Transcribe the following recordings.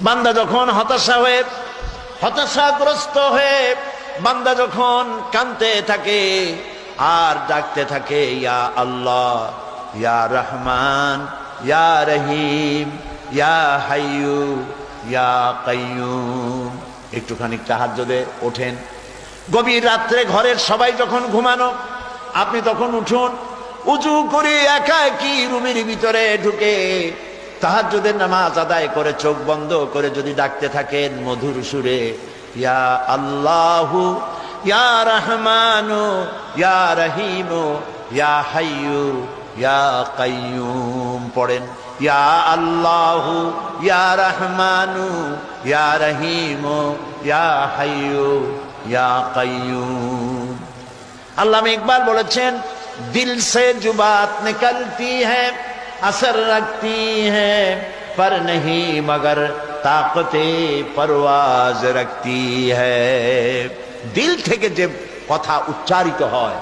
বান্দা যখন হতাশাগ্রস্ত হয়ে বান্দা যখন কাঁদতে থাকে আর ডাকতে থাকে, ইয়া আল্লাহ, ইয়া রহমান, ইয়া রহিম, ইয়া হাইয়ু, ইয়া কাইয়ুম। একটুখানি তাহাজ্জুদে ওঠেন, গভীর রাত্রে ঘরের সবাই যখন ঘুমানো, আপনি তখন উঠুন, উজু করে একাকী রুমের ভিতরে ঢুকে তাহাজ্জুদের নামাজ আদায় করে চোখ বন্ধ করে যদি ডাকতে থাকেন মধুর সুরে, ইয়া আল্লাহু, ইয়া রহমানু, ইয়া রহিমু, ইয়া হাইয়ু, ইয়া কাইয়ুম পড়েন, ইয়া আল্লাহু, ইয়া রহমানু, ইয়া রহিমু, ইয়া হাইয়ু, ইয়া কাইয়ুম। আল্লামা ইকবাল বলেছেন, দিল সে जो बात निकलती है असर रखती है पर नहीं मगर ताकते परवाज रखती है। দিল থেকে যে কথা উচ্চারিত হয়,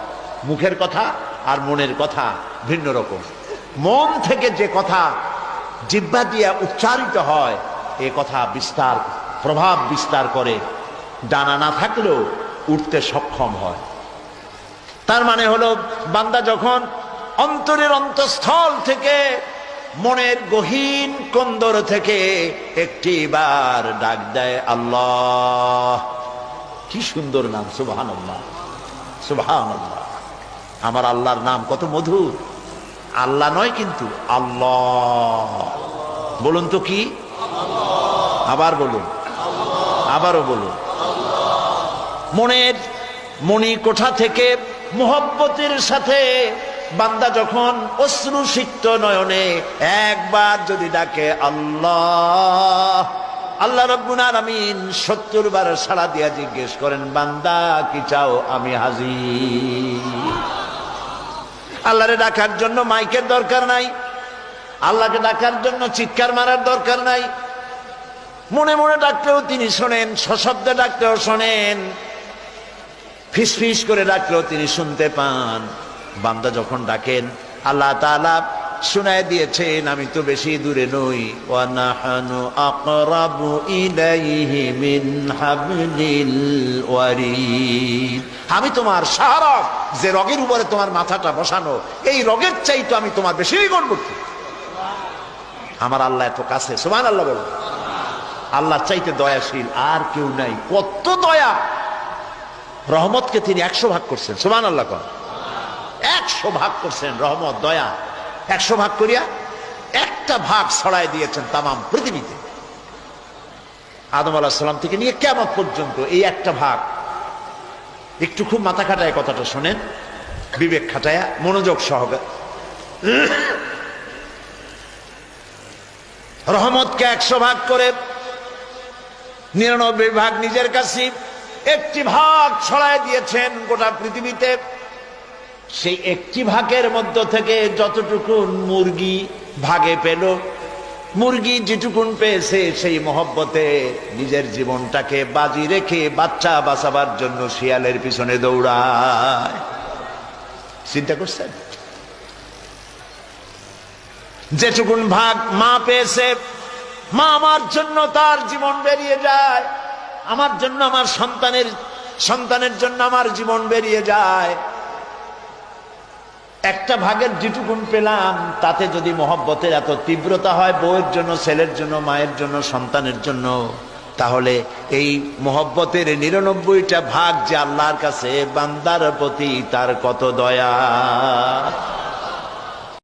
মুখের কথা আর মনের কথা ভিন্ন রকম। মন থেকে যে কথা জিহ্বা দিয়ে উচ্চারিত হয়, এ কথা বিস্তার প্রভাব বিস্তার করে, ডানা না থাকলেও উঠতে সক্ষম হয়। তার মানে হলো, বান্দা যখন অন্তরের অন্তঃস্থল থেকে, মনের গহীন কন্দর থেকে একটিবার ডাক দেয় আল্লাহ, কি সুন্দর নাম, সুবহানাল্লাহ, সুবহানাল্লাহ। আমার আল্লাহর নাম কত মধুর। আল্লাহ নয় কিন্তু আল্লাহ। বলুন তো কি? আবার বলুন, আবারও বলুন। মনের মণি কোঠা থেকে মুহাব্বতের সাথে বান্দা যখন অশ্রুসিক্ত নয়নে একবার যদি ডাকে আল্লাহ, আল্লাহ রাব্বুল আলামিন 70 বার সাড়া দিয়া জিজ্ঞেস করেন, বান্দা কি চাও, আমি হাজির। আল্লাহরে ডাকার জন্য মাইকের দরকার নাই, আল্লাহকে ডাকার জন্য চিৎকার মারার দরকার নাই। মনে মনে ডাকলেও তিনি শোনেন, সশব্দে ডাকলেও শোনেন, ফিসফিস করে ডাকলেও তিনি শুনতে পান। বান্দা যখন ডাকেন, আল্লাহ তাআলা শুনায় দিয়েছেন, আমি তো বেশি দূরে নই, ওয়া নাহনু আকরাবু ইলাইহি মিন হাবলিল ওয়ারিদ। আমি তোমার শাহরগ, যে রগের উপরে তোমার মাথাটা বসানো, এই রগের চাইতে আমি তোমার বেশি নিকটবর্তী। আমার আল্লাহ এত কাছে, সুবহানাল্লাহ বলো। আল্লাহ চাইতে দয়াশীল আর কেউ নাই। কত দয়া! রহমতকে তিনি 100 ভাগ করছেন, সুবহানাল্লাহ। 100 ভাগ করছেন রহমত, দয়া। 100 ভাগ করিয়া একটা ভাগ ছড়াই দিয়েছেন তামাম পৃথিবীতে। আদম আলাইহিস সালাম থেকে নিয়ে কিয়ামত পর্যন্ত এই একটা ভাগ। একটু খুব মাথা খাটায় কথাটা শোনেন, বিবেক খাটায়া, মনোযোগ সহকারে। রহমতকে 100 ভাগ করে 99 ভাগ নিজের কাছে, একটি ভাগ ছড়ায় দিয়েছেন গোটা পৃথিবীতে। সেই একটি ভাগের মধ্য থেকে যতটুকুন মুরগি ভাগে পেল, মুরগি যেটুকুন পেয়েছে সেই মহব্বতে নিজের জীবনটাকে বাজি রেখে বাচ্চা বাঁচাবার জন্য শিয়ালের পিছনে দৌড়ায়। চিন্তা করছেন? যেটুকুন ভাগ মা পেয়েছে, মা আমার জন্য তার জীবন বেরিয়ে যায়, আমার জন্য, আমার সন্তানের জন্য আমার জীবন বেরিয়ে যায়। একটা ভাগের যেটুকুন পেলাম, তাতে যদি মহব্বতের এত তীব্রতা হয় বউয়ের জন্য, ছেলের জন্য, মায়ের জন্য, সন্তানের জন্য, তাহলে এই মহব্বতের 99টা ভাগ যে আল্লাহর কাছে বান্দার প্রতি তার কত দয়া।